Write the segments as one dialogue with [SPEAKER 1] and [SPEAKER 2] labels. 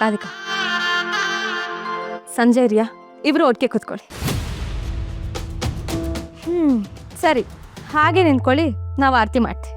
[SPEAKER 1] ರಾಧಿಕಾ, ಸಂಜಯ್ ರಿಯಾ ಇಬ್ರು ಒಟ್ಟಿಗೆ ಕೂತ್ಕೊಳ್ಳಿ. ಸರಿ, ಹಾಗೆ ನಿಂತ್ಕೊಳ್ಳಿ, ನಾವು ಆರತಿ ಮಾಡ್ತೀವಿ.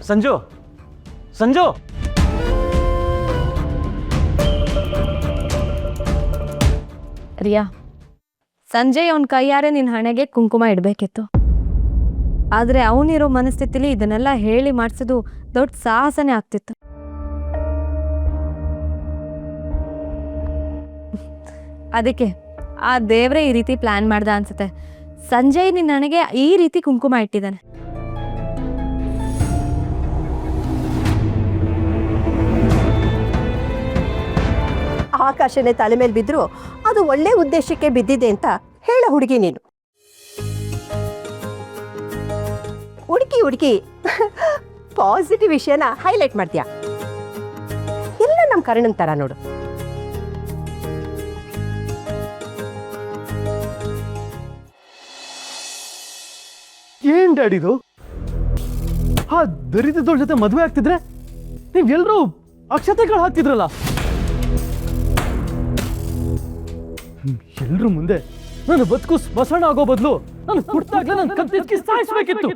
[SPEAKER 2] ಸಂಜು, ಸಂಜು,
[SPEAKER 1] ರಿಯಾ, ಸಂಜಯ್ ಅವನ ಕೈಯಾರೆ ನಿನ್ನ ಹಣೆಗೆ ಕುಂಕುಮ ಇಡಬೇಕಿತ್ತು. ಆದರೆ ಅವನಿರೋ ಮನಸ್ಥಿತಿಲಿ ಇದನ್ನೆಲ್ಲ ಹೇಳಿ ಮಾಡಿಸೋದು ದೊಡ್ಡ ಸಾಹಸನೇ ಆಗ್ತಿತ್ತು. ಅದಕ್ಕೆ ಆ ದೇವ್ರೇ ಈ ರೀತಿ ಪ್ಲಾನ್ ಮಾಡ್ದ ಅನ್ಸುತ್ತೆ. ಸಂಜಯ್ ನಿನ್ನ ಹಣೆಗೆ ಈ ರೀತಿ ಕುಂಕುಮ ಇಟ್ಟಿದ್ದಾನೆ.
[SPEAKER 3] ಆಕಾಶನೇ ತಲೆ ಮೇಲೆ ಬಿದ್ದರೂ ಅದು ಒಳ್ಳೆ ಉದ್ದೇಶಕ್ಕೆ ಬಿದ್ದಿದೆ ಅಂತ ಹೇಳ ಹುಡುಗಿ ನೀನು. ಹುಡುಕಿ ಪಾಸಿಟಿವ್ ವಿಷಯನ ಹೈಲೈಟ್ ಮಾಡ್ತೀಯ. ಎಲ್ಲ ನಮ್ಮ ಕರ್ಣನ್ ತರ ನೋಡು.
[SPEAKER 2] ಏನ್ ಡ್ಯಾಡಿದು? ಆ ದರಿದ್ರದವ್ರ ಜೊತೆ ಮದುವೆ ಆಗ್ತಿದ್ರೆ ನೀವೆಲ್ಲರೂ ಅಕ್ಷತೆಗಳು ಹಾಕ್ತಿದ್ರಲ್ಲ. ಎಲ್ರ ಮುಂದೆ ನನ್ನ ಬದುಕು ಸ್ಮಶಾನ ಆಗೋ ಬದಲು ನಾನು ಹುಟ್ಟಾಗ್ಲೇ ನನ್ನ ಕತ್ತಿಕ್ಕಿ ಸಾಯಿಸ್ಬೇಕಿತ್ತು.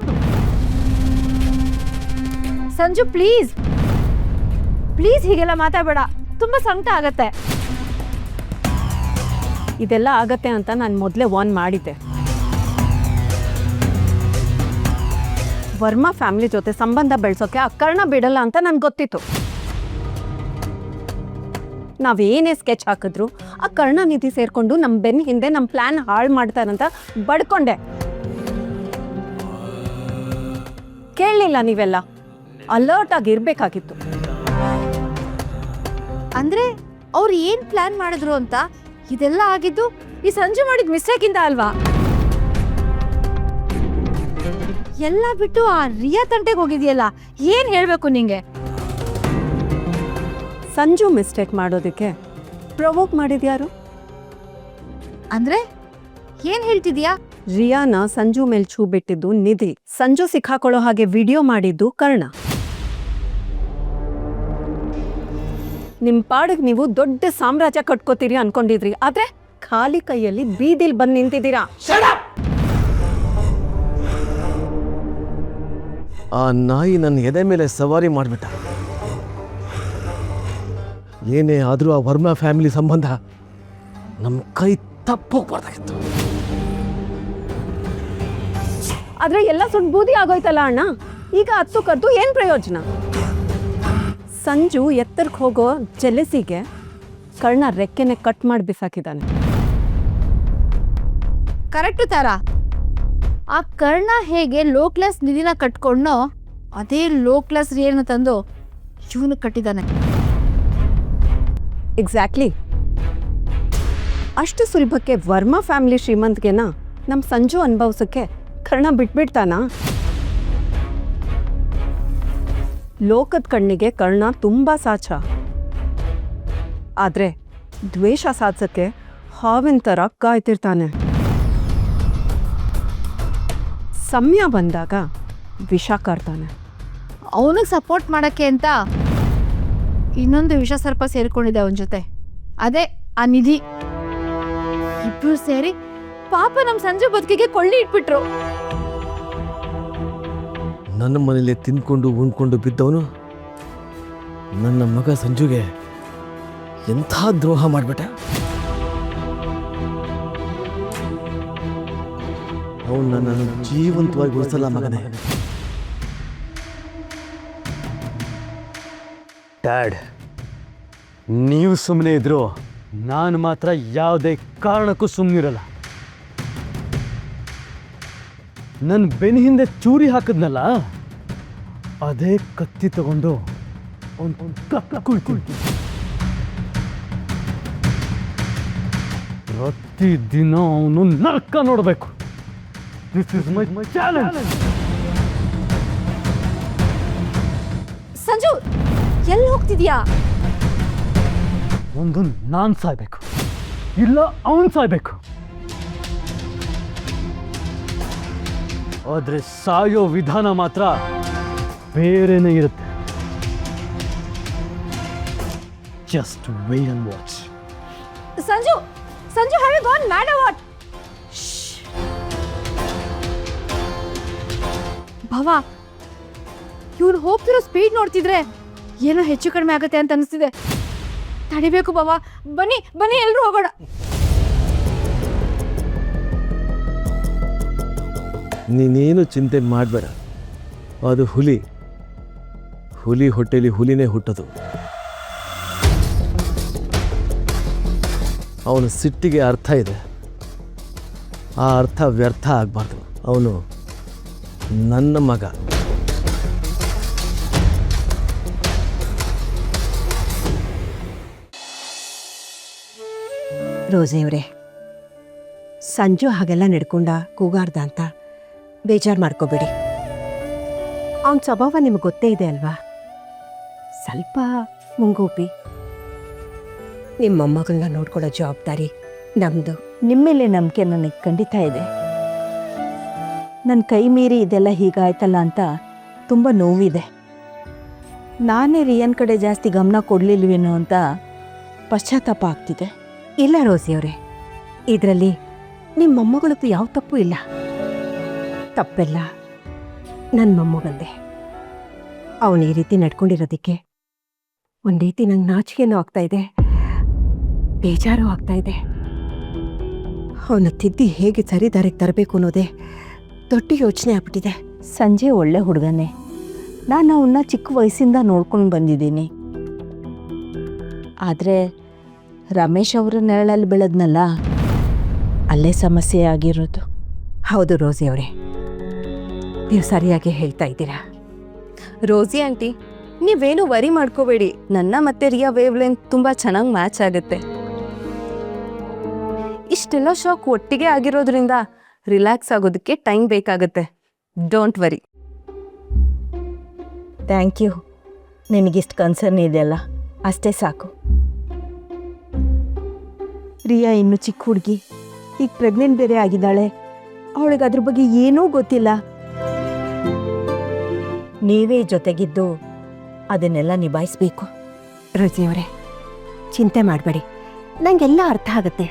[SPEAKER 1] ಸಂಜು, ಪ್ಲೀಸ್ ಪ್ಲೀಸ್ ಹೀಗೆಲ್ಲ ಮಾತಾಡಬೇಡ, ತುಂಬಾ ಸಂಕಟ ಆಗತ್ತೆ.
[SPEAKER 4] ಇದೆಲ್ಲ ಆಗತ್ತೆ ಅಂತ ನಾನು ಮೊದಲೇ ವಾರ್ನ್ ಮಾಡಿದ್ದೆ. ವರ್ಮಾ ಫ್ಯಾಮಿಲಿ ಜೊತೆ ಸಂಬಂಧ ಬೆಳೆಸೋಕೆ ಆ ಕರ್ಣ ಬಿಡಲ್ಲ ಅಂತ ನನ್ಗೆ ಗೊತ್ತಿತ್ತು. ನಾವೇನೇ ಸ್ಕೆಚ್ ಹಾಕಿದ್ರು ಆ ಕರ್ಣ ನಿಧಿ ಸೇರ್ಕೊಂಡು ನಮ್ಮ ಬೆನ್ನ ಹಿಂದೆ ನಮ್ಮ ಪ್ಲಾನ್ ಹಾಳು ಮಾಡ್ತಾರಂತ ಬಡ್ಕೊಂಡೆ. ಕೇಳಲಿಲ್ಲ ನೀವೆಲ್ಲ. ಅಲರ್ಟ್ ಆಗಿರ್ಬೇಕಾಗಿತ್ತು.
[SPEAKER 1] ಅಂದ್ರೆ ಅವ್ರು ಏನ್ ಪ್ಲಾನ್ ಮಾಡಿದ್ರು ಅಂತ ಇದೆಲ್ಲ ಆಗಿದ್ದು ಈ ಸಂಜು ಮಾಡಿದ ಮಿಸ್ಟೇಕ್ ಇಂದ ಅಲ್ವಾ? ಎಲ್ಲ ಬಿಟ್ಟು ಆ ರಿಯಾ ತಂಟೆಗೆ ಹೋಗಿದ್ಯಲ್ಲ, ಏನ್ ಹೇಳ್ಬೇಕು ನಿಂಗೆ?
[SPEAKER 4] ಸಂಜು ಮಿಸ್ಟೇಕ್ ಮಾಡೋದಕ್ಕೆ ಪ್ರವೋಕ್ ಮಾಡಿದ್ಯಾರು?
[SPEAKER 1] ಅಂದ್ರೆ ಏನ್ ಹೇಳ್ತಿದ್ಯಾ?
[SPEAKER 4] ರಿಯಾನ ಸಂಜು ಮೇಲ್ ಛೂ ಬಿಟ್ಟಿದ್ದು ನಿಧಿ, ಸಂಜು ಸಿಕ್ಕಾಕೊಳ್ಳೋ ಹಾಗೆ ವಿಡಿಯೋ ಮಾಡಿದ್ದು ಕರ್ಣ. ನಿಮ್ ಪಾಡಿಗೆ ನೀವು ದೊಡ್ಡ ಸಾಮ್ರಾಜ್ಯ ಕಟ್ಕೋತೀರಿ ಅನ್ಕೊಂಡಿದ್ರಿ, ಆದ್ರೆ ಖಾಲಿ ಕೈಯಲ್ಲಿ ಬೀದಿಲ್ ಬಂದು ನಿಂತಿದ್ದೀರಾ.
[SPEAKER 5] ಆ ನಾಯಿ ನನ್ನ ಎದೆ ಮೇಲೆ ಸವಾರಿ ಮಾಡಿಬಿಟ್ಟ. ಏನೇ ಆದರೂ ಆ ವರ್ಮಾ ಫ್ಯಾಮಿಲಿ ಸಂಬಂಧ ನಮ್ಮ ಕೈ ತಪ್ಪೋಗ್ಬಾರ್ದಾಗಿತ್ತು.
[SPEAKER 4] ಆದ್ರೆ ಎಲ್ಲ ಸುಟ್ಟು ಬೂದಿ ಆಗೋಯ್ತಲ್ಲ ಅಣ್ಣ. ಈಗ ಹತ್ತು ಕದ್ದು ಏನ್ ಪ್ರಯೋಜನ? ಸಂಜು ಎತ್ತರಕ್ಕೆ ಹೋಗೋ ಜೆಲೆಸಿಗೆ ಕರ್ಣ ರೆಕ್ಕೆನೆ ಕಟ್ ಮಾಡಿ ಬಿಸಾಕಿದ್ದಾನೆ.
[SPEAKER 1] ಕರೆಕ್ಟ್ ತಾರ. ಆ ಕರ್ಣ ಹೇಗೆ ಲೋ ಕ್ಲಾಸ್ ನಿಧಿನ ಕಟ್ಕೊಂಡೋ ಅದೇ ಲೋ ಕ್ಲಾಸ್ ರಿಯಲ್ನ ತಂದು ಇವನು ಕಟ್ಟಿದ್ದಾನೆ.
[SPEAKER 4] ಎಕ್ಸಾಕ್ಟ್ಲಿ. ಅಷ್ಟು ಸುಲಭಕ್ಕೆ ವರ್ಮಾ ಫ್ಯಾಮಿಲಿ ಶ್ರೀಮಂತಿಗೆನ ನಮ್ಮ ಸಂಜು ಅನುಭವಿಸೋಕ್ಕೆ ಕರ್ಣ ಬಿಟ್ಬಿಡ್ತಾನ? ಲೋಕದ ಕಣ್ಣಿಗೆ ಕರ್ಣ ತುಂಬ ಸಾಚ. ಆದರೆ ದ್ವೇಷ ಸಾಧಿಸೋಕ್ಕೆ ಹಾವಿನ ಥರ ಕಾಯ್ತಿರ್ತಾನೆ. ಸಮಯ ಬಂದಾಗ ವಿಷ ಕಾರ್ತಾನೆ.
[SPEAKER 1] ಅವನಿಗೆ ಸಪೋರ್ಟ್ ಮಾಡೋಕ್ಕೆ ಅಂತ ಇನ್ನೊಂದು ವಿಷ ಸರ್ಪ ಸೇರಿಕೊಂಡಿದೆ ಅವನ ಜೊತೆ, ಅದೇ ಆ ನಿಧಿ. ಇಬ್ರು ಸೇರಿ ಪಾಪ ನಮ್ಮ ಸಂಜು ಬದುಕಿಗೆ ಕೊಳ್ಳಿ ಇಟ್ಬಿಟ್ರು.
[SPEAKER 5] ನನ್ನ ಮನೇಲಿ ತಿಂದ್ಕೊಂಡು ಉಣ್ಕೊಂಡು ಬಿದ್ದವನು ನನ್ನ ಮಗ ಸಂಜುಗೆ ಎಂಥ ದ್ರೋಹ ಮಾಡಿಬಿಟ್ಟ. ಅವನು ನನ್ನನ್ನು ಜೀವಂತವಾಗಿ ಉಳಿಸಲ್ಲ ಮಗನೇ.
[SPEAKER 2] ಡ್ಯಾಡ್, ನೀವು ಸುಮ್ಮನೆ ಇದ್ರು ನಾನು ಮಾತ್ರ ಯಾವುದೇ ಕಾರಣಕ್ಕೂ ಸುಮ್ಮನಿರಲ್ಲ. ನನ್ನ ಬೆನ್ನ ಹಿಂದೆ ಚೂರಿ ಹಾಕಿದ್ನಲ್ಲ, ಅದೇ ಕತ್ತಿ ತಗೊಂಡು ಅವನು ಕಕ್ಕೊಳ್ತೀನಿ. ಪ್ರತಿದಿನ ಅವನು ನರ್ಕ ನೋಡಬೇಕು. This is my challenge.
[SPEAKER 1] Sanju ಎಲ್ಲಿ ಹೋಗ್ತಿದ್ಯಾ?
[SPEAKER 2] ಒಂದು ನಾನು ಸಾಯ್ಬೇಕು, ಇಲ್ಲ ಅವನು ಸಾಯ್ಬೇಕು. ಆದರೆ ಸಾಯೋ ವಿಧಾನ ಮಾತ್ರ ಬೇರೆನೇ ಇರುತ್ತೆ. Just wait and watch.
[SPEAKER 1] Sanju Sanju have you gone mad or what? ಭವ, ಇವ್ನು ಹೋಗ್ತಿರೋ ಸ್ಪೀಡ್ ನೋಡ್ತಿದ್ರೆ ಏನೋ ಹೆಚ್ಚು ಕಡಿಮೆ ಆಗುತ್ತೆ ಅಂತ ಅನಿಸ್ತಿದೆ. ತಡಿಬೇಕು ಭವ, ಬನ್ನಿ ಬನ್ನಿ ಎಲ್ರೂ ಹೋಗೋಣ.
[SPEAKER 5] ನೀನೇನು ಚಿಂತೆ ಮಾಡಬೇಡ. ಅದು ಹುಲಿ ಹೊಟ್ಟೆಲಿ ಹುಲಿನೇ ಹುಟ್ಟೋದು. ಅವನ ಸಿಟ್ಟಿಗೆ ಅರ್ಥ ಇದೆ. ಆ ಅರ್ಥ ವ್ಯರ್ಥ ಆಗಬಾರ್ದು. ಅವನು ನನ್ನ ಮಗ.
[SPEAKER 3] ರೋಸೆಯವರೇ, ಸಂಜು ಹಾಗೆಲ್ಲ ನಡ್ಕೊಂಡ ಕೂಗಾರ್ದ ಅಂತ ಬೇಜಾರು ಮಾಡ್ಕೋಬೇಡಿ. ಅವನ ಸ್ವಭಾವ ನಿಮಗೆ ಗೊತ್ತೇ ಇದೆ ಅಲ್ವಾ? ಸ್ವಲ್ಪ ಮುಂಗೋಪಿ. ನಿಮ್ಮ ಮೊಮ್ಮಗಳನ್ನ ನೋಡ್ಕೊಳ್ಳೋ ಜವಾಬ್ದಾರಿ ನಮ್ಮದು.
[SPEAKER 4] ನಿಮ್ಮ ಮೇಲೆ ನಂಬಿಕೆ ನನಗೆ ಖಂಡಿತ ಇದೆ. ನನ್ನ ಕೈ ಮೀರಿ ಇದೆಲ್ಲ ಹೀಗಾಯ್ತಲ್ಲ ಅಂತ ತುಂಬ ನೋವಿದೆ. ನಾನೇ ರಿಯನ್ ಕಡೆ ಜಾಸ್ತಿ ಗಮನ ಕೊಡಲಿಲ್ವೇನೋ ಅಂತ ಪಶ್ಚಾತ್ತಾಪ ಆಗ್ತಿದೆ.
[SPEAKER 3] ಇಲ್ಲ ರೋಸಿಯವರೇ, ಇದರಲ್ಲಿ ನಿಮ್ಮ ಮೊಮ್ಮಗಳದ್ದು ಯಾವ ತಪ್ಪು ಇಲ್ಲ. ತಪ್ಪೆಲ್ಲ ನನ್ನ ಮೊಮ್ಮಗಂದೆ. ಅವನು ಈ ರೀತಿ ನಡ್ಕೊಂಡಿರೋದಕ್ಕೆ ಒಂದು ರೀತಿ ನಂಗೆ ನಾಚಿಕೆನೂ ಆಗ್ತಾ ಇದೆ, ಬೇಜಾರು ಆಗ್ತಾ ಇದೆ. ಅವನ ತಿದ್ದಿ ಹೇಗೆ ಸರಿದಾರಿಗೆ ತರಬೇಕು ಅನ್ನೋದೇ ದೊಡ್ಡ ಯೋಚನೆ ಆಗ್ಬಿಟ್ಟಿದೆ.
[SPEAKER 4] ಸಂಜೆ ಒಳ್ಳೆ ಹುಡುಗನೇ. ನಾನು ಅವನ್ನ ಚಿಕ್ಕ ವಯಸ್ಸಿಂದ ನೋಡ್ಕೊಂಡು ಬಂದಿದ್ದೀನಿ. ಆದರೆ ರಮೇಶ್ ಅವರ ನೆರಳಲ್ಲಿ ಬೆಳೆದ್ನಲ್ಲ, ಅಲ್ಲೇ ಸಮಸ್ಯೆ ಆಗಿರೋದು.
[SPEAKER 3] ಹೌದು ರೋಸಿಯವರೇ, ನೀವು ಸರಿಯಾಗಿ ಹೇಳ್ತಾ ಇದ್ದೀರಾ.
[SPEAKER 4] ರೋಸಿ ಆಂಟಿ, ನೀವೇನು ವರಿ ಮಾಡ್ಕೋಬೇಡಿ. ನನ್ನ ಮತ್ತೆ ರಿಯಾ ವೇವ್ ಲೆಂತ್ ತುಂಬ ಚೆನ್ನಾಗಿ ಮ್ಯಾಚ್ ಆಗುತ್ತೆ. ಇಷ್ಟೆಲ್ಲ ಶಾಕ್ ಒಟ್ಟಿಗೆ ಆಗಿರೋದ್ರಿಂದ ರಿಲ್ಯಾಕ್ಸ್ ಆಗೋದಕ್ಕೆ ಟೈಮ್ ಬೇಕಾಗುತ್ತೆ. Don't worry. Thank you. ನಿನಗಿಷ್ಟು ಕನ್ಸರ್ನ್ ಇದೆಯಲ್ಲ, ಅಷ್ಟೇ ಸಾಕು. ರಿಯಾ ಇನ್ನು ಚಿಕ್ಕ ಹುಡುಗಿ, ಈಗ ಪ್ರೆಗ್ನೆಂಟ್ ಬೇರೆ ಆಗಿದ್ದಾಳೆ. ಅವಳಿಗೆ ಅದ್ರ ಬಗ್ಗೆ ಏನೂ ಗೊತ್ತಿಲ್ಲ. ನೀವೇ ಜೊತೆಗಿದ್ದು ಅದನ್ನೆಲ್ಲ ನಿಭಾಯಿಸ್ಬೇಕು.
[SPEAKER 3] ರೋಸಿಯವರೇ, ಚಿಂತೆ ಮಾಡಬೇಡಿ, ನನಗೆಲ್ಲ ಅರ್ಥ ಆಗುತ್ತೆ.